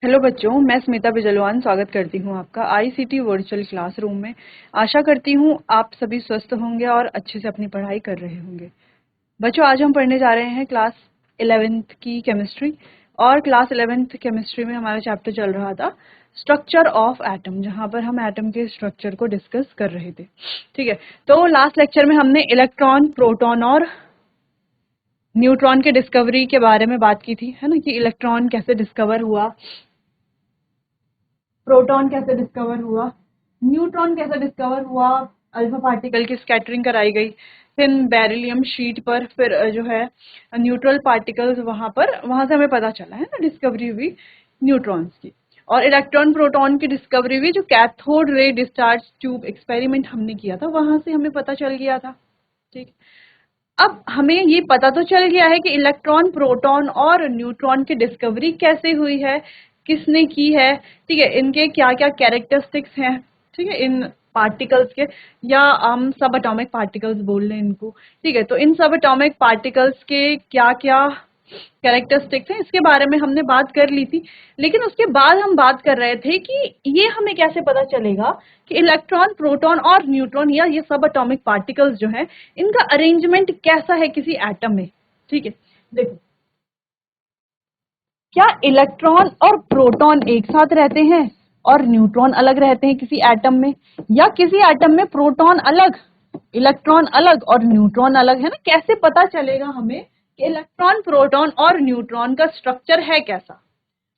Hello बच्चों, मैं स्मिता बिजलवान स्वागत करती हूँ आपका आईसीटी वर्चुअल क्लासरूम में। आशा करती हूँ आप सभी स्वस्थ होंगे और अच्छे से अपनी पढ़ाई कर रहे होंगे। बच्चों, आज हम पढ़ने जा रहे हैं क्लास 11th की केमिस्ट्री। और क्लास 11th केमिस्ट्री में हमारा चैप्टर चल रहा था स्ट्रक्चर ऑफ एटम, जहाँ पर हम एटम के स्ट्रक्चर को डिस्कस कर रहे थे। ठीक है, तो लास्ट लेक्चर में हमने इलेक्ट्रॉन, प्रोटॉन और न्यूट्रॉन के डिस्कवरी के बारे में बात की थी, है ना, कि इलेक्ट्रॉन कैसे डिस्कवर हुआ, प्रोटॉन कैसे डिस्कवर हुआ, न्यूट्रॉन कैसे डिस्कवर हुआ, अल्फा पार्टिकल की स्कैटरिंग कराई गई, फिर बेरिलियम शीट पर, फिर जो है न्यूट्रल पार्टिकल्स वहां से हमें पता चला, है ना, डिस्कवरी हुई न्यूट्रॉन्स की। और इलेक्ट्रॉन प्रोटॉन की डिस्कवरी हुई जो cathode ray discharge tube experiment हमने किया था, वहां से हमें पता चल गया था। ठीक, अब हमें ये पता तो चल गया है कि इलेक्ट्रॉन, प्रोटॉन और न्यूट्रॉन की डिस्कवरी कैसे हुई है, किसने की है। ठीक है, इनके क्या क्या कैरेक्टरिस्टिक्स हैं, ठीक है, इन पार्टिकल्स के, या हम सब एटॉमिक पार्टिकल्स बोल लें इनको। ठीक है, तो इन सब एटॉमिक पार्टिकल्स के क्या क्या कैरेक्टरिस्टिक्स हैं, इसके बारे में हमने बात कर ली थी। लेकिन उसके बाद हम बात कर रहे थे कि ये हमें कैसे पता चलेगा कि इलेक्ट्रॉन, प्रोटॉन और न्यूट्रॉन या ये सब एटॉमिक पार्टिकल्स जो हैं, इनका अरेंजमेंट कैसा है किसी एटम में। ठीक है, देखो, क्या इलेक्ट्रॉन और प्रोटॉन एक साथ रहते हैं और न्यूट्रॉन अलग रहते हैं किसी एटम में, या किसी एटम में प्रोटॉन अलग, इलेक्ट्रॉन अलग और न्यूट्रॉन अलग, है ना? कैसे पता चलेगा हमें कि इलेक्ट्रॉन, प्रोटॉन और न्यूट्रॉन का स्ट्रक्चर है कैसा?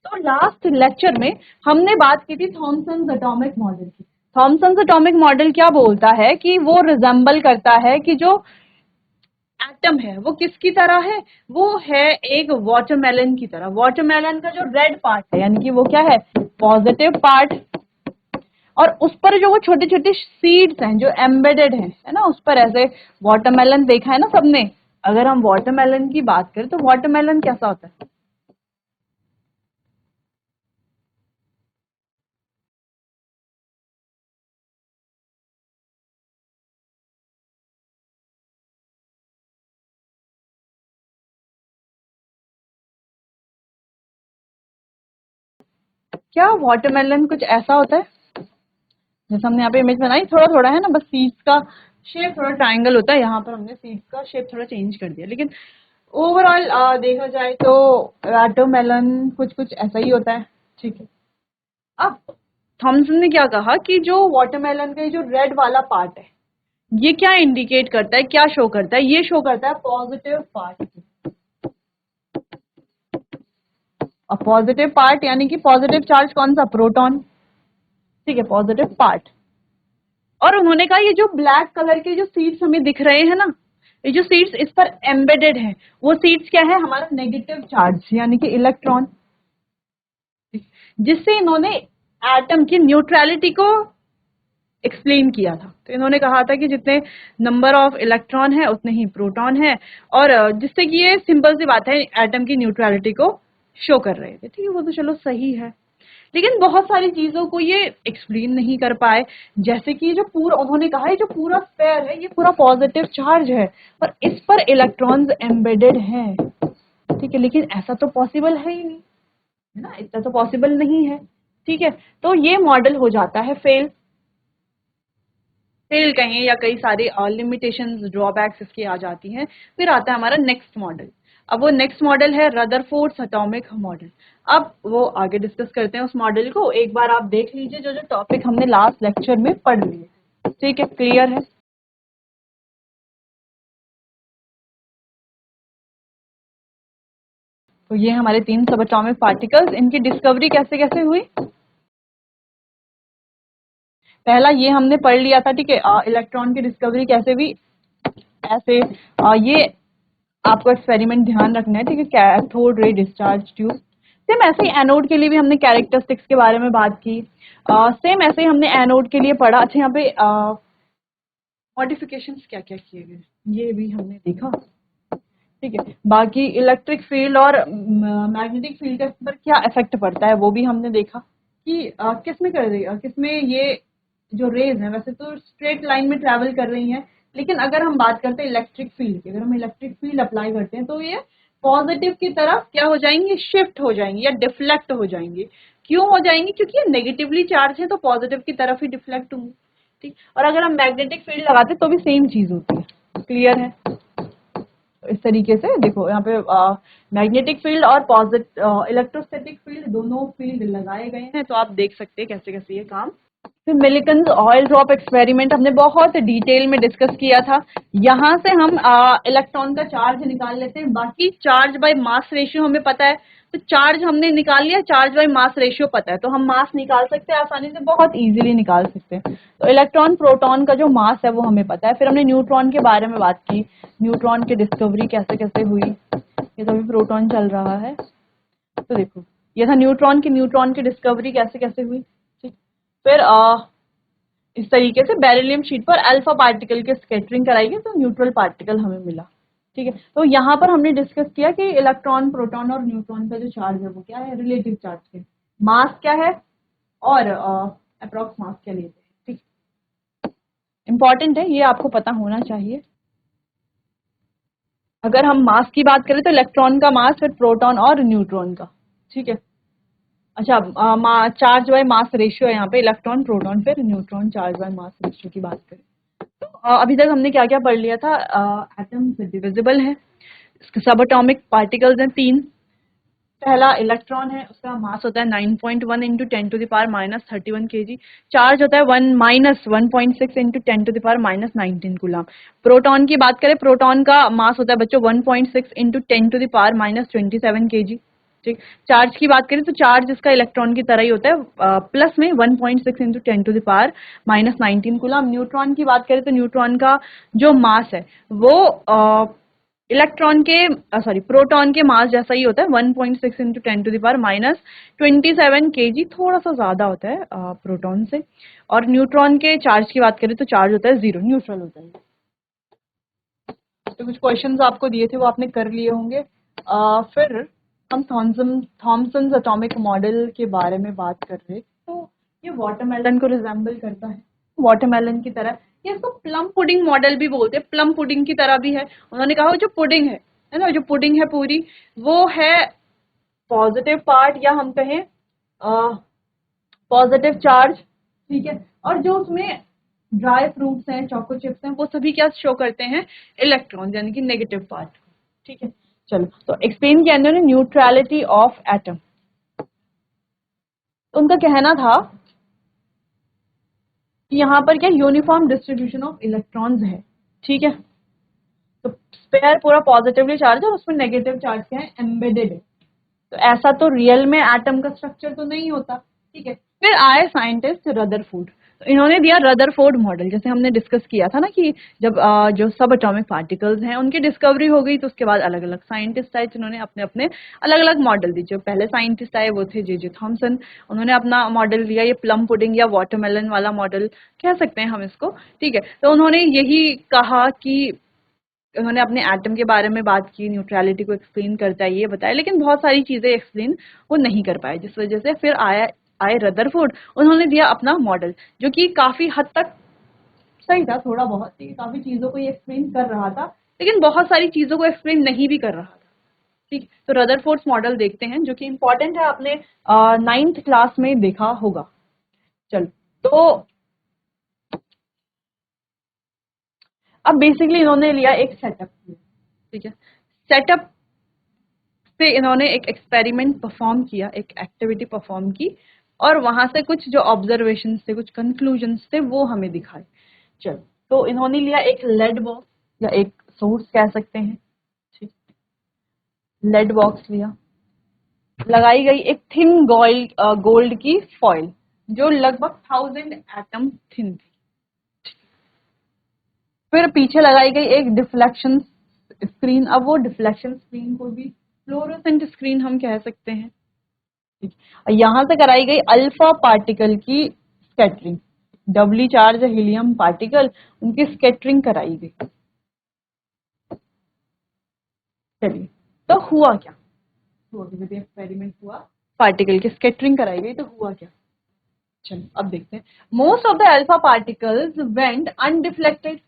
तो लास्ट लेक्चर में हमने बात की थी थॉमसन एटॉमिक मॉडल की। थॉमसन एटॉमिक मॉडल क्या बोलता है कि वो रिजेंबल करता है कि जो एटम है वो किसकी तरह है, वो है एक वाटरमेलन की तरह। वाटरमेलन का जो रेड पार्ट है, यानी कि वो क्या है, पॉजिटिव पार्ट, और उस पर जो वो छोटे छोटे सीड्स हैं जो एम्बेडेड हैं, है ना, उस पर ऐसे वाटरमेलन देखा है ना सबने। अगर हम वाटरमेलन की बात करें तो वाटरमेलन कैसा होता है? क्या वाटरमेलन कुछ ऐसा होता है जैसे हमने यहाँ पे इमेज बनाई, थोड़ा थोड़ा है ना, बस सीड्स का शेप थोड़ा ट्रायंगल होता है, यहाँ पर हमने सीड्स का शेप थोड़ा चेंज कर दिया। लेकिन ओवरऑल देखा जाए तो वाटरमेलन कुछ कुछ ऐसा ही होता है। ठीक है, अब थॉमसन ने क्या कहा कि जो वाटरमेलन का जो रेड वाला पार्ट है, ये क्या इंडिकेट करता है, क्या शो करता है? ये शो करता है पॉजिटिव पार्ट। और पॉजिटिव पार्ट यानी कि पॉजिटिव चार्ज कौन सा? प्रोटॉन। ठीक है, पॉजिटिव पार्ट। और उन्होंने कहा ये जो ब्लैक कलर के जो सीड्स हमें दिख रहे हैं ना, ये जो सीड्स इस पर एम्बेडेड हैं, वो सीड्स क्या है? हमारा नेगेटिव चार्ज यानी कि इलेक्ट्रॉन, जिससे इन्होंने एटम की न्यूट्रलिटी को एक्सप्लेन किया था। तो इन्होंने कहा था कि जितने नंबर ऑफ इलेक्ट्रॉन है उतने ही प्रोटॉन है, और जिससे कि ये सिंपल सी बात है, एटम की न्यूट्रलिटी को शो कर रहे थे। ठीक है, वो तो चलो सही है, लेकिन बहुत सारी चीजों को ये एक्सप्लेन नहीं कर पाए। जैसे कि जो पूरा, उन्होंने कहा है जो पूरा स्फेयर है ये पूरा पॉजिटिव चार्ज है और इस पर इलेक्ट्रॉन्स एम्बेडेड हैं। ठीक है, लेकिन ऐसा तो पॉसिबल है ही नहीं, है ना, इतना तो पॉसिबल नहीं है। ठीक है, तो ये मॉडल हो जाता है फेल। फेल कहें या कई सारे लिमिटेशंस, ड्रॉबैक्स इसकी आ जाती हैं। फिर आता है हमारा नेक्स्ट मॉडल। अब वो नेक्स्ट मॉडल है रदरफोर्ड्स एटॉमिक मॉडल। अब वो आगे डिस्कस करते हैं उस मॉडल को। एक बार आप देख लीजिए जो जो टॉपिक हमने लास्ट लेक्चर में पढ़ लिए। ठीक है, क्लियर है? तो ये हमारे तीन सब एटॉमिक पार्टिकल्स, इनकी डिस्कवरी कैसे कैसे हुई। पहला ये हमने पढ़ लिया था। ठीक है, इलेक्ट्रॉन की डिस्कवरी कैसे हुई, ऐसे ये आपको एक्सपेरिमेंट ध्यान रखना है। ठीक है, cathode ray discharge tube. Same ऐसे ही एनोड के लिए भी हमने कैरेक्टरिस्टिक्स के बारे में बात की। सेम ऐसे ही हमने एनोड के लिए पढ़ा। अच्छा, यहाँ पे मॉडिफिकेशंस क्या क्या किए गए ये भी हमने देखा। ठीक है, बाकी इलेक्ट्रिक फील्ड और मैग्नेटिक फील्ड पर क्या इफेक्ट पड़ता है वो भी हमने देखा कि किस में कर देगा, किस में ये जो रेज है वैसे तो स्ट्रेट लाइन में ट्रैवल कर रही हैं, लेकिन अगर हम बात करते हैं इलेक्ट्रिक फील्ड की, अगर हम इलेक्ट्रिक फील्ड अप्लाई करते हैं तो ये पॉजिटिव की तरफ क्या हो जाएंगे, शिफ्ट हो जाएंगे या डिफ्लेक्ट हो जाएंगे। क्यों हो जाएंगे, क्योंकि ये नेगेटिवली चार्ज है तो पॉजिटिव की तरफ ही डिफ्लेक्ट होंगे। ठीक, और अगर हम मैग्नेटिक फील्ड लगाते तो भी सेम चीज होती है। क्लियर है? इस तरीके से देखो यहाँ पे मैग्नेटिक फील्ड और पॉजिटिव इलेक्ट्रोस्टैटिक फील्ड दोनों फील्ड लगाए गए हैं, तो आप देख सकते हैं कैसे कैसे ये काम। फिर मिलिकन्स ऑयल ड्रॉप एक्सपेरिमेंट हमने बहुत डिटेल में डिस्कस किया था। यहाँ से हम इलेक्ट्रॉन का चार्ज निकाल लेते हैं, बाकी चार्ज बाय मास रेशियो हमें पता है, तो चार्ज हमने निकाल लिया, चार्ज बाय मास रेशियो पता है, तो हम मास निकाल सकते हैं आसानी से, बहुत इजीली निकाल सकते हैं। तो इलेक्ट्रॉन प्रोटॉन का जो मास है वो हमें पता है। फिर हमने न्यूट्रॉन के बारे में बात की, न्यूट्रॉन की डिस्कवरी कैसे कैसे हुई, ये तो अभी प्रोटॉन चल रहा है। तो देखो ये था न्यूट्रॉन की डिस्कवरी कैसे कैसे हुई। ठीक, फिर इस तरीके से बेरिलियम शीट पर अल्फा पार्टिकल की स्कैटरिंग कराई गई तो न्यूट्रल पार्टिकल हमें मिला। ठीक है, तो यहाँ पर हमने डिस्कस किया कि इलेक्ट्रॉन प्रोटॉन और न्यूट्रॉन का जो चार्ज है वो क्या है, रिलेटिव चार्ज है, मास क्या है और अप्रॉक्स मास क्या लेते हैं। ठीक, इंपॉर्टेंट है, ये आपको पता होना चाहिए। अगर हम मास की बात करें तो इलेक्ट्रॉन का मास, फिर प्रोटॉन और न्यूट्रॉन का। ठीक है, अच्छा चार्ज बाय मास रेशियो है यहाँ पे, इलेक्ट्रॉन प्रोटॉन फिर neutron, charge by mass ratio की बात करें तो अभी तक हमने क्या क्या पढ़ लिया था। एटम डिविजिबल है, सब एटॉमिक पार्टिकल्स हैं 3। पहला इलेक्ट्रॉन है, उसका मास होता है 9.1 इंटू 10⁻³ kg, चार्ज होता है 1 - 1.6 इंटू 10⁻19 कूलम। प्रोटॉन की बात करें, प्रोटॉन का मास होता है बच्चों 1.6 इंटू 10⁻27 kg। ठीक, चार्ज की बात करें तो चार्ज इसका इलेक्ट्रॉन की तरह ही होता है, प्लस में 1.6 इंटू 10⁻19 कूलम। न्यूट्रॉन की बात करें तो न्यूट्रॉन का जो मास है वो इलेक्ट्रॉन के सॉरी प्रोटॉन के मास जैसा ही होता है, 1.6 इंटू 10⁻27 kg, थोड़ा सा ज्यादा होता है प्रोटॉन से। और न्यूट्रॉन के चार्ज की बात करें तो चार्ज होता है 0, न्यूट्रल होता है। तो कुछ क्वेश्चंस आपको दिए थे वो आपने कर लिए होंगे। फिर हम थॉमसन्स एटॉमिक मॉडल के बारे में बात कर रहे, तो ये वाटरमेलन को रिजेंबल करता है, वाटरमेलन की तरह। ये इसको प्लम पुडिंग मॉडल भी बोलते हैं, प्लम पुडिंग की तरह भी है। उन्होंने कहा जो पुडिंग है ना, जो पुडिंग है पूरी, वो है पॉजिटिव पार्ट या हम कहें पॉजिटिव चार्ज। ठीक है, और जो उसमें ड्राई फ्रूट्स हैं, चोको चिप्स हैं, वो सभी क्या शो करते हैं, इलेक्ट्रॉन, यानी कि नेगेटिव पार्ट। ठीक है, चलो तो एक्सप्लेन किया इन्होंने न्यूट्रलिटी ऑफ एटम। तो उनका कहना था कि यहाँ पर क्या यूनिफॉर्म डिस्ट्रीब्यूशन ऑफ इलेक्ट्रॉन्स है। ठीक है, तो स्पेयर पूरा पॉजिटिवली चार्ज है और उसमें नेगेटिव चार्ज क्या है, एम्बेडेड है। तो ऐसा तो रियल में एटम का स्ट्रक्चर तो नहीं होता। ठीक है, फिर आए साइंटिस्ट रदरफोर्ड, तो इन्होंने दिया रदरफोर्ड मॉडल। जैसे हमने डिस्कस किया था ना कि जब जो सब एटॉमिक पार्टिकल्स हैं उनकी डिस्कवरी हो गई, तो उसके बाद अलग अलग साइंटिस्ट आए जिन्होंने अपने अपने अलग अलग मॉडल दिए। जो पहले साइंटिस्ट आए वो थे जे थॉमसन, उन्होंने अपना मॉडल दिया, ये प्लम पुडिंग या वाटरमेलन वाला मॉडल कह सकते हैं हम इसको। ठीक है, तो उन्होंने यही कहा कि उन्होंने अपने एटम के बारे में बात की, न्यूट्रलिटी को एक्सप्लेन करता है ये बताया, लेकिन बहुत सारी चीजें एक्सप्लेन वो नहीं कर पाए, जिस वजह से फिर आए रदरफोर्ड। उन्होंने दिया अपना मॉडल जो कि काफी हद तक सही था, थोड़ा बहुत काफी चीजों को ये एक्सप्लेन कर रहा था, लेकिन बहुत सारी चीजों को एक्सप्लेन नहीं भी कर रहा था। ठीक, तो रदरफोर्ड मॉडल देखते हैं जो कि इंपॉर्टेंट है, आपने 9th क्लास में देखा होगा। चलो, तो अब बेसिकली इन्होंने लिया एक सेटअप। ठीक है, सेटअप से इन्होंने एक एक्सपेरिमेंट परफॉर्म किया, एक एक्टिविटी परफॉर्म की, और वहां से कुछ जो ऑब्जर्वेशन थे, कुछ कंक्लूजन्स थे वो हमें दिखाए। चलो, तो इन्होंने लिया एक लेड बॉक्स या एक सोर्स कह सकते हैं। ठीक, लेड बॉक्स लिया, लगाई गई एक थिन गोल्ड की फॉइल जो लगभग 1000 एटम थिन थी। फिर पीछे लगाई गई एक डिफ्लेक्शन स्क्रीन, अब वो डिफ्लेक्शन स्क्रीन को भी फ्लोरोसेंट स्क्रीन हम कह सकते हैं। यहां से कराई गई अल्फा पार्टिकल की स्कैटरिंग, डबली चार्ज हीलियम पार्टिकल, उनकी स्कैटरिंग कराई गई। चलिए, तो हुआ क्या, एक्सपेरिमेंट हुआ, पार्टिकल की स्कैटरिंग कराई गई, तो हुआ क्या। चलो अब देखते हैं। Most of the alpha particles went undeflected.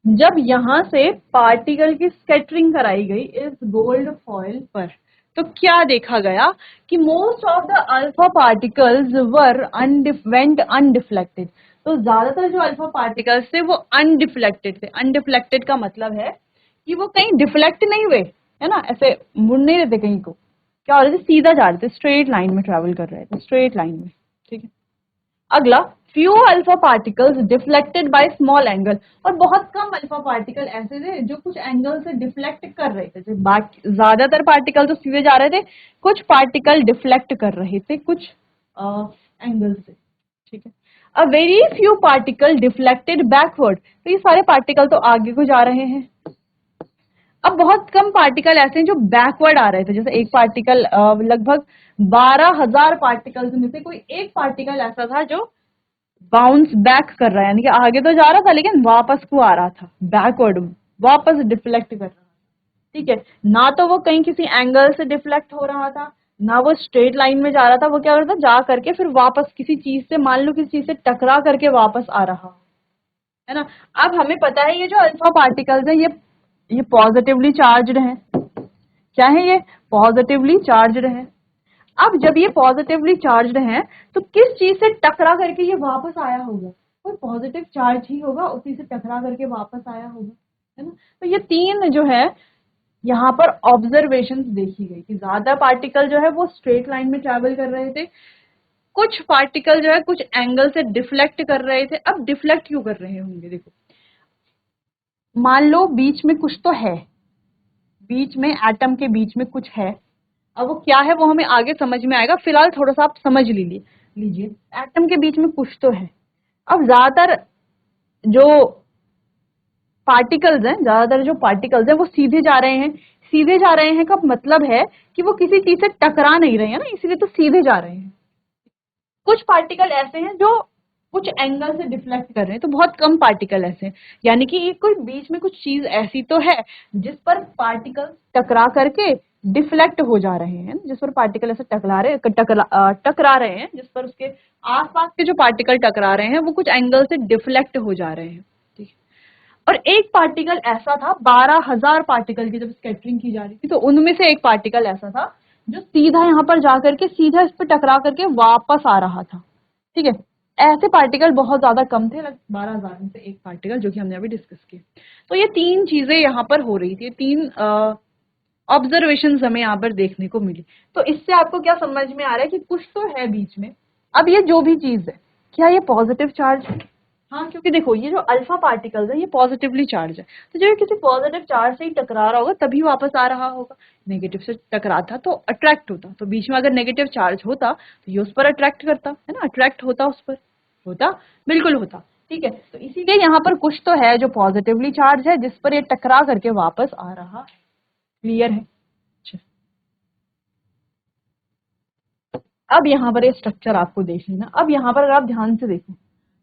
जब यहां से पार्टिकल की स्कैटरिंग कराई गई इस गोल्ड फॉइल पर, तो क्या देखा गया कि most of the alpha particles were went undeflected. तो ज्यादातर जो अल्फा पार्टिकल्स थे वो अनडिफ्लेक्टेड थे। अनडिफ्लेक्टेड का मतलब है कि वो कहीं डिफ्लेक्ट नहीं हुए, है ना, ऐसे मुड़ नहीं रहे थे कहीं को, क्या हो रहे थे, सीधा जा रहे थे, स्ट्रेट लाइन में ट्रेवल कर रहे थे, स्ट्रेट लाइन में। ठीक है, अगला, few alpha particles deflected by small angle. और बहुत कम अल्फा पार्टिकल ऐसे थे जो कुछ एंगल से डिफ्लेक्ट कर रहे थे। बाकी ज्यादातर पार्टिकल तो सीधे जा रहे थे, कुछ पार्टिकल डिफ्लेक्ट कर रहे थे कुछ एंगल से। ठीक है, a very few particle deflected backward. तो ये सारे पार्टिकल तो आगे को जा रहे हैं। अब बहुत कम पार्टिकल ऐसे हैं जो बैकवर्ड आ रहे थे। जैसे एक पार्टिकल, लगभग 12,000 पार्टिकल्स में से कोई एक पार्टिकल ऐसा था जो बाउंस बैक कर रहा है, यानी कि आगे तो जा रहा था लेकिन वापस को आ रहा था, बैकवर्ड, वापस डिफ्लेक्ट कर रहा था। ठीक है, ना तो वो कहीं किसी एंगल से डिफ्लेक्ट हो रहा था, ना वो स्ट्रेट लाइन में जा रहा था, वो क्या करता, जा करके फिर वापस किसी चीज से, मान लो किसी चीज से टकरा करके वापस आ रहा है ना। अब हमें पता है ये जो अल्फा पार्टिकल्स है ये पॉजिटिवली चार्ज्ड हैं। क्या है ये, पॉजिटिवली चार्ज्ड है। अब जब ये पॉजिटिवली चार्ज्ड हैं तो किस चीज से टकरा करके ये वापस आया होगा, कोई पॉजिटिव चार्ज ही होगा, उसी से टकरा करके वापस आया होगा, है ना। तो ये तीन जो है यहाँ पर ऑब्जर्वेशन देखी गई कि ज्यादा पार्टिकल जो है वो स्ट्रेट लाइन में ट्रेवल कर रहे थे, कुछ पार्टिकल जो है कुछ एंगल से डिफ्लेक्ट कर रहे थे। अब डिफ्लेक्ट क्यों कर रहे होंगे, देखो, मान लो बीच में कुछ तो है, बीच में एटम के बीच में कुछ है। अब वो क्या है वो हमें आगे समझ में आएगा, फिलहाल थोड़ा सा आप समझ लीजिए एटम के बीच में कुछ तो है। अब ज्यादातर जो पार्टिकल्स हैं, ज्यादातर जो पार्टिकल्स हैं वो सीधे जा रहे हैं। सीधे जा रहे हैं का मतलब है कि वो किसी चीज से टकरा नहीं रहे हैं ना, इसीलिए तो सीधे जा रहे हैं। कुछ पार्टिकल ऐसे हैं जो कुछ एंगल से डिफ्लेक्ट कर रहे हैं, तो बहुत कम पार्टिकल ऐसे हैं। यानी कि ये कोई बीच में कुछ चीज ऐसी तो है जिस पर पार्टिकल टकरा करके डिफ्लेक्ट हो जा रहे हैं, जिस पर पार्टिकल ऐसे टकरा रहे हैं, जिस पर उसके आसपास के जो पार्टिकल टकरा रहे हैं वो कुछ एंगल से डिफ्लेक्ट हो जा रहे हैं। ठीक है, और एक पार्टिकल ऐसा था, 12,000 पार्टिकल की जब स्कैटरिंग की जा रही थी तो उनमें से एक पार्टिकल ऐसा था जो सीधा यहाँ पर जाकर के सीधा इस पर टकरा करके वापस आ रहा था। ठीक है, ऐसे पार्टिकल बहुत ज्यादा कम थे, लगभग 12,000 में से एक पार्टिकल, जो कि हमने अभी डिस्कस किया। तो ये तीन चीजें यहाँ पर हो रही थी, तीन ऑब्जर्वेशन हमें यहाँ पर देखने को मिली। तो इससे आपको क्या समझ में आ रहा है कि कुछ तो है बीच में। अब ये जो भी चीज है, क्या ये पॉजिटिव चार्ज है? हाँ, क्योंकि देखो ये जो अल्फा पार्टिकल्स है ये पॉजिटिवली चार्ज है, तो जब ये किसी पॉजिटिव चार्ज से ही टकरा रहा होगा तभी वापस आ रहा होगा। नेगेटिव से टकराता तो अट्रैक्ट होता, तो बीच में अगर नेगेटिव चार्ज होता तो ये उस पर अट्रैक्ट करता, है ना, अट्रैक्ट होता उस पर, होता, बिल्कुल होता। ठीक है, तो इसीलिए यहाँ पर कुछ तो है जो पॉजिटिवली चार्ज है जिस पर ये टकरा करके वापस आ रहा है। क्लियर है? अच्छा, अब यहाँ पर ये स्ट्रक्चर आपको देख लेना। अब यहाँ पर अगर आप ध्यान से देखें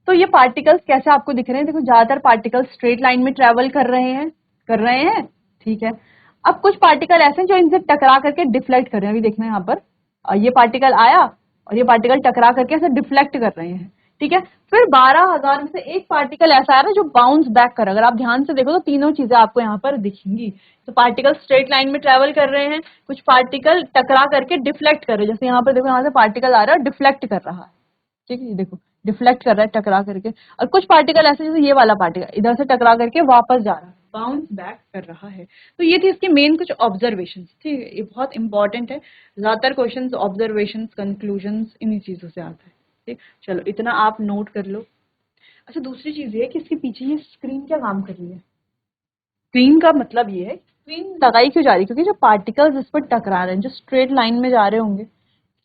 तो ये पार्टिकल्स कैसे आपको दिख रहे हैं, देखो ज्यादातर पार्टिकल्स स्ट्रेट लाइन में ट्रेवल कर रहे हैं। ठीक है, अब कुछ पार्टिकल ऐसे हैं जो इनसे टकरा करके डिफ्लेक्ट कर रहे हैं। अभी देखना यहाँ पर, ये पार्टिकल आया और ये पार्टिकल टकरा करके ऐसे डिफ्लेक्ट कर रहे हैं। ठीक है, फिर 12,000 में से एक पार्टिकल ऐसा है ना जो बाउंस बैक कर, अगर आप ध्यान से देखो तो तीनों चीजें आपको यहाँ पर दिखेंगी। तो पार्टिकल स्ट्रेट लाइन में ट्रेवल कर रहे हैं, कुछ पार्टिकल टकरा करके डिफ्लेक्ट कर रहे हैं, जैसे यहाँ पर देखो यहाँ से पार्टिकल आ रहा है और डिफ्लेक्ट कर रहा है। ठीक है, ये देखो डिफ्लेक्ट कर रहा है टकरा करके। और कुछ पार्टिकल ऐसे जैसे ये वाला पार्टिकल इधर से टकरा करके वापस जा रहा है, बाउंस बैक कर रहा है। तो ये थी इसकी मेन कुछ ऑब्जर्वेशन। ठीक है, ये बहुत इंपॉर्टेंट है, ज्यादातर क्वेश्चंस ऑब्जर्वेशन कंक्लूजन इन्हीं चीजों से आता है। ठीक, चलो इतना आप नोट कर लो। अच्छा, दूसरी चीज ये कि इसके पीछे ये स्क्रीन क्या काम कर रही है। स्क्रीन का मतलब ये है, स्क्रीन लगाई क्यों जा रही है, क्योंकि जो पार्टिकल्स इस पर टकरा रहे हैं, जो स्ट्रेट लाइन में जा रहे होंगे,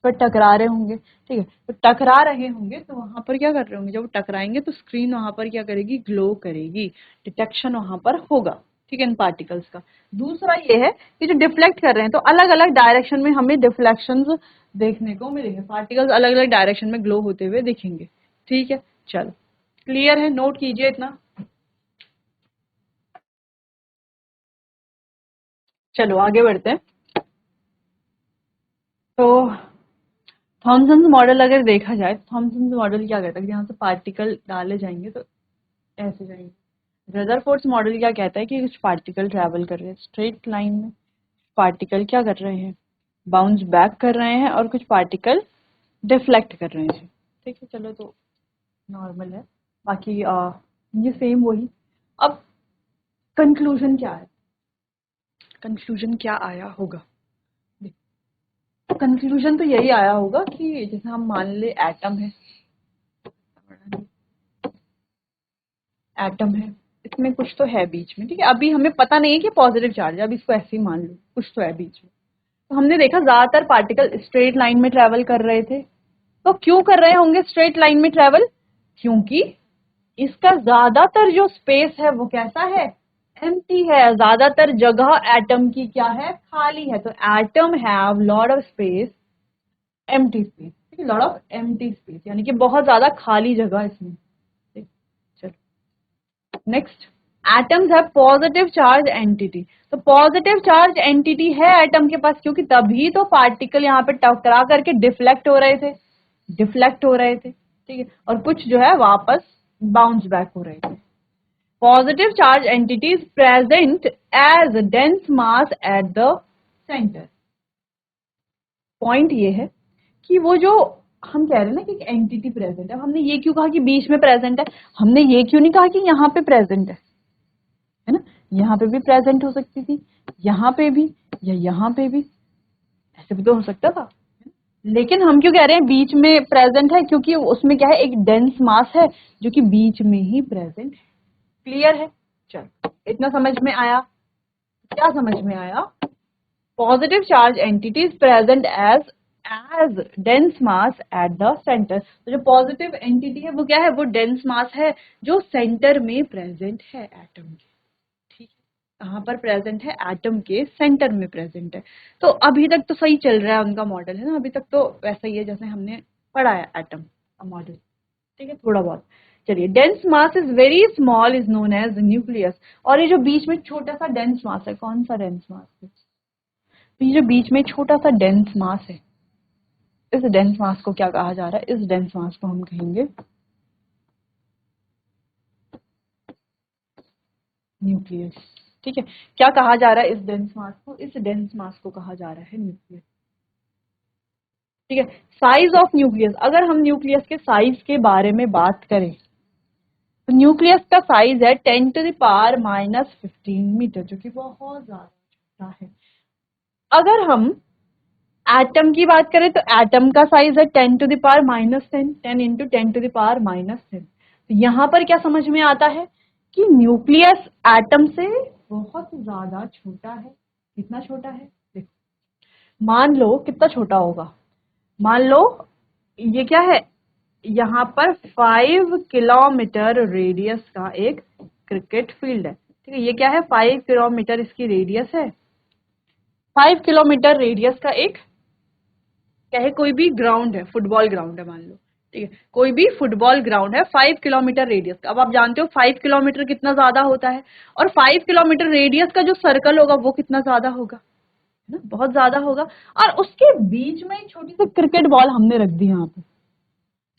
पर टकरा रहे होंगे। ठीक है, तो टकरा रहे होंगे तो वहां पर क्या कर रहे होंगे, जब वो टकराएंगे तो स्क्रीन वहां पर क्या करेगी, ग्लो करेगी, डिटेक्शन वहां पर होगा। ठीक है, इन पार्टिकल्स का। दूसरा ये है कि जो डिफ्लेक्ट कर रहे हैं तो अलग अलग डायरेक्शन में हमें डिफ्लेक्शंस देखने को मिलेंगे, पार्टिकल्स अलग अलग डायरेक्शन में ग्लो होते हुए दिखेंगे। ठीक है, चलो क्लियर है, नोट कीजिए इतना। चलो आगे बढ़ते हैं। तो थॉमसन मॉडल अगर देखा जाए, थॉमसन मॉडल क्या कहता है कि यहाँ से पार्टिकल डाले जाएंगे तो ऐसे जाएंगे, रदरफोर्ड्स मॉडल क्या कहता है कि कुछ पार्टिकल ट्रैवल कर रहे हैं स्ट्रेट लाइन में, पार्टिकल क्या कर रहे हैं, बाउंस बैक कर रहे हैं, और कुछ पार्टिकल डिफ्लेक्ट कर रहे हैं। ठीक है, चलो तो नॉर्मल है, बाकी ये सेम वही। अब कंक्लूजन क्या है, कंक्लूजन क्या आया होगा, कंक्लूजन तो यही आया होगा कि जैसे हम मान ले एटम है, एटम है, इसमें कुछ तो है बीच में, ठीक है, अभी हमें पता नहीं है कि पॉजिटिव चार्ज है, अब इसको ऐसे ही मान लो कुछ तो है बीच में। तो हमने देखा ज्यादातर पार्टिकल स्ट्रेट लाइन में ट्रेवल कर रहे थे। तो क्यों कर रहे होंगे स्ट्रेट लाइन में ट्रेवल, क्योंकि इसका ज्यादातर जो स्पेस है वो कैसा है, एम्प्टी है, ज्यादातर जगह एटम की क्या है, खाली है। तो atom have lot of space, empty space, ठीक है, लॉट ऑफ एम्प्टी स्पेस, यानी कि बहुत ज्यादा खाली जगह इसमें। नेक्स्ट, एटम्स है पॉजिटिव चार्ज एंटिटी। तो पॉजिटिव चार्ज एंटिटी है एटम के पास, क्योंकि तभी तो पार्टिकल यहाँ पे टकरा करके डिफ्लेक्ट हो रहे थे, डिफ्लेक्ट हो रहे थे, ठीक है, और कुछ जो है वापस बाउंस बैक हो रहे थे। Positive charge entity is present as dense mass at the centre. Point ये है कि वो जो हम कह रहे हैं ना कि एक एंटिटी प्रेजेंट है, हमने ये क्यों कहा कि बीच में प्रेजेंट है, हमने ये क्यों नहीं कहा कि यहाँ पे प्रेजेंट है ना, यहाँ पे भी प्रेजेंट हो सकती थी, यहाँ पे भी, या यहाँ पे भी, ऐसे भी तो हो सकता था। लेकिन हम क्यों कह रहे हैं बीच में प्रेजेंट है, क्योंकि उसमें क्या है, एक डेंस मास है जो कि बीच में ही प्रेजेंट है। क्लियर है, चलो इतना समझ में आया, क्या समझ में आया, positive charge entity is present as dense mass at the centre. तो जो पॉजिटिव एंटिटी है वो क्या है, वो डेंस मास है जो सेंटर में प्रेजेंट है एटम के, ठीक है, कहाँ पर प्रेजेंट है, एटम के सेंटर में प्रेजेंट है। तो अभी तक तो सही चल रहा है उनका मॉडल, है ना, अभी तक तो वैसा ही है जैसे हमने पढ़ा है एटम का मॉडल, ठीक है, थोड़ा बहुत। चलिए, dense mass is very small is known as nucleus. और ये जो बीच में छोटा सा डेंस मास है, कौन सा डेंस मास है, तो ये जो बीच में छोटा सा डेंस मास है, इस डेंस मास को क्या कहा जा रहा है, इस डेंस मास को हम कहेंगे न्यूक्लियस। ठीक है, क्या कहा जा रहा है इस डेंस मास को, इस डेंस मास को कहा जा रहा है न्यूक्लियस। ठीक है, साइज ऑफ न्यूक्लियस, अगर हम न्यूक्लियस के साइज के बारे में बात करें तो न्यूक्लियस का साइज है 10⁻⁻15 मीटर, जो कि बहुत ज्यादा छोटा है। अगर हम एटम की बात करें तो एटम का साइज है 10⁻⁻10, 10 इंटू 10⁻⁻10। तो यहां पर क्या समझ में आता है कि न्यूक्लियस एटम से बहुत ज्यादा छोटा है। कितना छोटा है, देखो, मान लो कितना छोटा होगा, मान लो ये क्या है, यहाँ पर 5 किलोमीटर रेडियस का एक क्रिकेट फील्ड है, ठीक है, ये क्या है, 5 किलोमीटर इसकी रेडियस है, 5 किलोमीटर रेडियस का एक चाहे कोई भी ग्राउंड है, फुटबॉल ग्राउंड है मान लो, ठीक है, कोई भी फुटबॉल ग्राउंड है 5 किलोमीटर रेडियस का। अब आप जानते हो 5 किलोमीटर कितना ज्यादा होता है, और 5 किलोमीटर रेडियस का जो सर्कल होगा वो कितना ज्यादा होगा, है ना, बहुत ज्यादा होगा। और उसके बीच में एक छोटी सी क्रिकेट बॉल हमने रख दी यहाँ पे,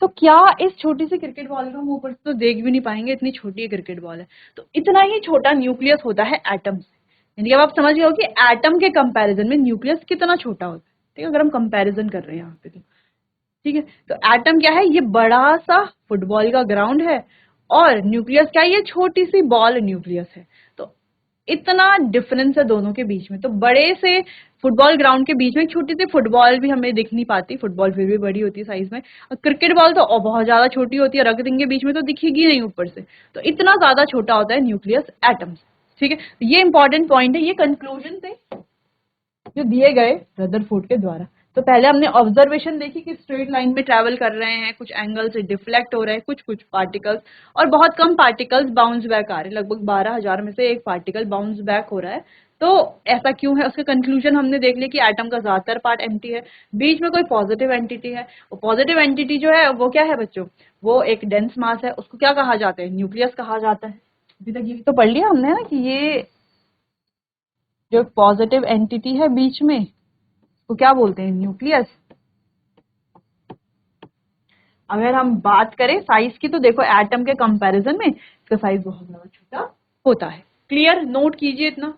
तो क्या इस छोटी सी क्रिकेट बॉल को हम ऊपर से तो देख भी नहीं पाएंगे, इतनी छोटी क्रिकेट बॉल है। तो इतना ही छोटा न्यूक्लियस होता है एटम से, यानी कि अब आप समझ गए हो कि एटम के कंपैरिजन में न्यूक्लियस कितना छोटा होता है, ठीक है, अगर हम कंपैरिजन कर रहे हैं यहाँ पे तो, ठीक है। तो एटम क्या है, ये बड़ा सा फुटबॉल का ग्राउंड है, और न्यूक्लियस क्या है, ये छोटी सी बॉल न्यूक्लियस है। तो इतना डिफरेंस है दोनों के बीच में। तो बड़े से फुटबॉल ग्राउंड के बीच में एक छोटी सी फुटबॉल भी हमें दिख नहीं पाती, फुटबॉल फिर भी बड़ी होती है साइज में, और क्रिकेट बॉल तो बहुत ज्यादा छोटी होती है, रख देंगे बीच में तो दिखेगी नहीं ऊपर से। तो इतना ज्यादा छोटा होता है न्यूक्लियस एटम से, ठीक है। ये इंपॉर्टेंट पॉइंट है, ये कंक्लूजन थे जो दिए गए रदरफोर्ड के द्वारा। तो पहले हमने ऑब्जर्वेशन देखी कि स्ट्रेट लाइन में ट्रैवल कर रहे हैं, कुछ एंगल से डिफ्लेक्ट हो रहे हैं कुछ कुछ पार्टिकल्स, और बहुत कम पार्टिकल्स बाउंस बैक आ रहे हैं, लगभग 12,000 में से एक पार्टिकल बाउंस बैक हो रहा है। तो ऐसा क्यों है, उसके कंक्लूजन हमने देख लिया कि एटम का ज्यादातर पार्ट एम्प्टी है, बीच में कोई पॉजिटिव एंटिटी है। वो पॉजिटिव एंटिटी जो है वो क्या है बच्चों, वो एक डेंस मास है, उसको क्या कहा जाता है, न्यूक्लियस कहा जाता है। अभी तक ये तो पढ़ लिया हमने ना कि ये जो पॉजिटिव एंटिटी है बीच में, तो क्या बोलते हैं, न्यूक्लियस। अगर हम बात करें साइज की तो देखो एटम के कंपैरिजन में इसका साइज बहुत ज्यादा छोटा होता है। क्लियर, नोट कीजिए इतना।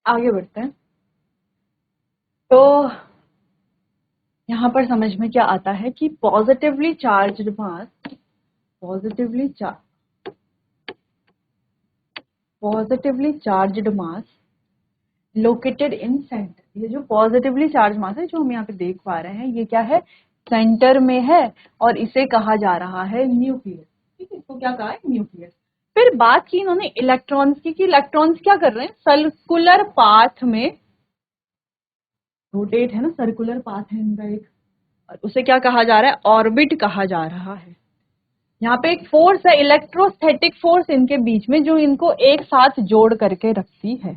आगे बढ़ते हैं। तो यहाँ पर समझ में क्या आता है कि positively charged mass, positively charged mass located in centre. ये जो पॉजिटिवली चार्ज मास है जो हम यहाँ पे देख पा रहे हैं, ये क्या है, सेंटर में है और इसे कहा जा रहा है न्यूक्लियस। ठीक है, इसको क्या कहा है, न्यूक्लियस। फिर बात की इन्होंने इलेक्ट्रॉन्स की, कि इलेक्ट्रॉन्स क्या कर रहे हैं, सर्कुलर पाथ में रोटेट, है ना, सर्कुलर पाथ है इनका एक, और उसे क्या कहा जा रहा है, ऑर्बिट कहा जा रहा है। यहाँ पे एक फोर्स है, इलेक्ट्रोस्टैटिक फोर्स इनके बीच में, जो इनको एक साथ जोड़ करके रखती है।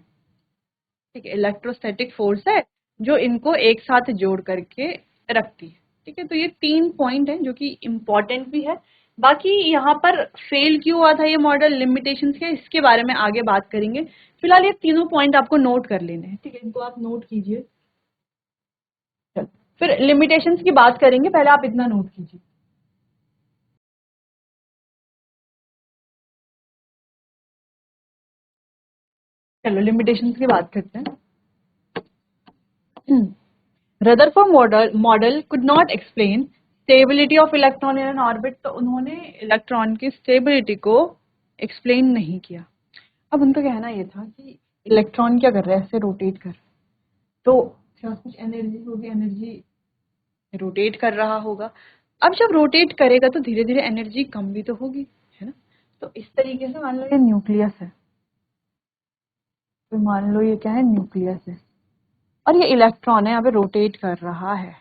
ठीक है, इलेक्ट्रोस्टैटिक फोर्स है जो इनको एक साथ जोड़ करके रखती है। ठीक है, तो ये 3 पॉइंट है जो कि इम्पोर्टेंट भी है। बाकी यहाँ पर फेल क्यों हुआ था ये मॉडल, लिमिटेशंस के, इसके बारे में आगे बात करेंगे। फिलहाल ये तीनों पॉइंट आपको नोट कर लेने हैं। ठीक है, इनको आप नोट कीजिए। चलो, फिर लिमिटेशंस की बात करेंगे, पहले आप इतना नोट कीजिए। चलो लिमिटेशंस की बात करते हैं। Rutherford model could not explain stability of electron in an orbit. तो उन्होंने इलेक्ट्रॉन की स्टेबिलिटी को एक्सप्लेन नहीं किया। अब उनका कहना ये था कि इलेक्ट्रॉन क्या कर रहा है, ऐसे रोटेट कर, तो कुछ एनर्जी होगी, एनर्जी रोटेट कर रहा होगा। अब जब रोटेट करेगा तो धीरे धीरे एनर्जी कम भी तो होगी, है ना। तो इस तरीके से मान लो ये न्यूक्लियस है, तो मान लो ये क्या है, न्यूक्लियस है, और ये इलेक्ट्रॉन है यहाँ पे रोटेट कर रहा है।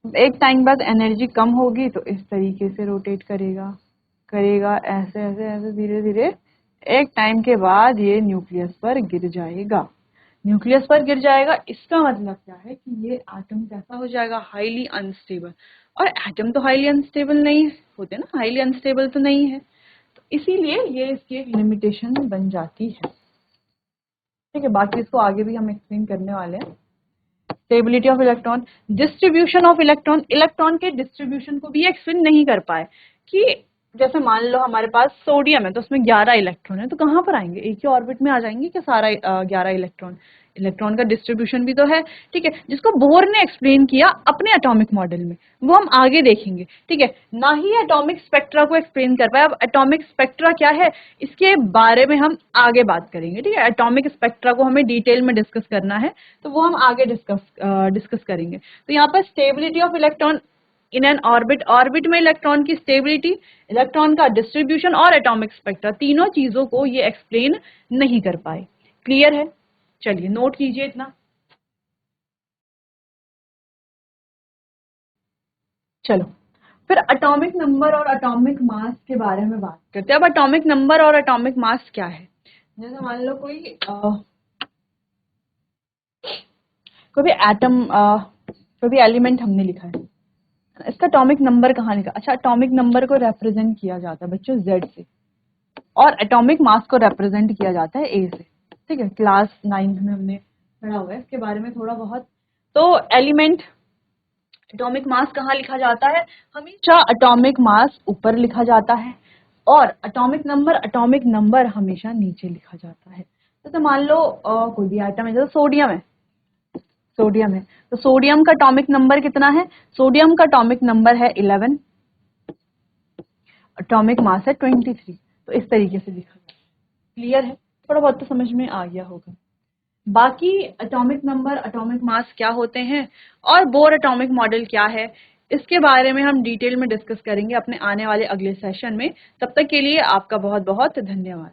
एक टाइम बाद एनर्जी कम होगी तो इस तरीके से रोटेट करेगा, करेगा ऐसे ऐसे ऐसे धीरे धीरे, एक टाइम के बाद ये न्यूक्लियस पर गिर जाएगा। न्यूक्लियस पर गिर जाएगा, इसका मतलब क्या है कि ये एटम कैसा हो जाएगा, हाईली अनस्टेबल। और एटम तो हाईली अनस्टेबल नहीं होते ना, हाईली अनस्टेबल तो नहीं है, तो इसीलिए ये इसकी एक लिमिटेशन बन जाती है। ठीक है, बाकी इसको आगे भी हम एक्सप्लेन करने वाले हैं। Stability of electron, distribution of electron, electron के डिस्ट्रीब्यूशन को भी एक्सप्लेन नहीं कर पाए कि जैसे मान लो हमारे पास सोडियम है तो उसमें 11 इलेक्ट्रॉन है, तो कहाँ पर आएंगे, एक ही ऑर्बिट में आ जाएंगे क्या सारा 11 इलेक्ट्रॉन। इलेक्ट्रॉन का डिस्ट्रीब्यूशन भी तो है। ठीक है, जिसको बोर ने एक्सप्लेन किया अपने एटॉमिक मॉडल में, वो हम आगे देखेंगे। ठीक है, ना ही एटॉमिक स्पेक्ट्रा को एक्सप्लेन कर पाए। अब एटॉमिक स्पेक्ट्रा क्या है इसके बारे में हम आगे बात करेंगे। ठीक है, एटॉमिक स्पेक्ट्रा को हमें डिटेल में डिस्कस करना है, तो वो हम आगे डिस्कस करेंगे। तो यहाँ पर stability of electron in an orbit, orbit में इलेक्ट्रॉन की स्टेबिलिटी, इलेक्ट्रॉन का डिस्ट्रीब्यूशन और एटॉमिक स्पेक्ट्रा, तीनों चीजों को ये एक्सप्लेन नहीं कर पाए। क्लियर है, चलिए नोट कीजिए इतना। चलो फिर एटॉमिक नंबर और एटॉमिक मास के बारे में बात करते हैं। अब एटॉमिक नंबर और एटॉमिक मास क्या है, जैसे मान लो कोई भी एटम, कोई भी एलिमेंट हमने लिखा है, इसका एटॉमिक नंबर कहाँ लिखा, अच्छा एटॉमिक नंबर को रिप्रेजेंट किया जाता है बच्चों Z से, और एटॉमिक मास को रिप्रेजेंट किया जाता है A से। ठीक है, क्लास 9th में हमने पढ़ा हुआ है इसके बारे में थोड़ा बहुत। तो एलिमेंट एटॉमिक मास कहाँ लिखा जाता है, हमेशा एटॉमिक मास ऊपर लिखा जाता है, और एटॉमिक नंबर हमेशा नीचे लिखा जाता है। जैसे मान लो कोई भी आइटम है, जैसे सोडियम है, सोडियम है तो सोडियम का एटॉमिक नंबर कितना है, सोडियम का एटॉमिक नंबर है 11, एटॉमिक मास है 23। तो इस तरीके से लिखा जाता है। क्लियर है, थोड़ा बहुत तो समझ में आ गया होगा। बाकी एटॉमिक नंबर एटॉमिक मास क्या होते हैं और बोर एटॉमिक मॉडल क्या है, इसके बारे में हम डिटेल में डिस्कस करेंगे अपने आने वाले अगले सेशन में। तब तक के लिए आपका बहुत बहुत धन्यवाद।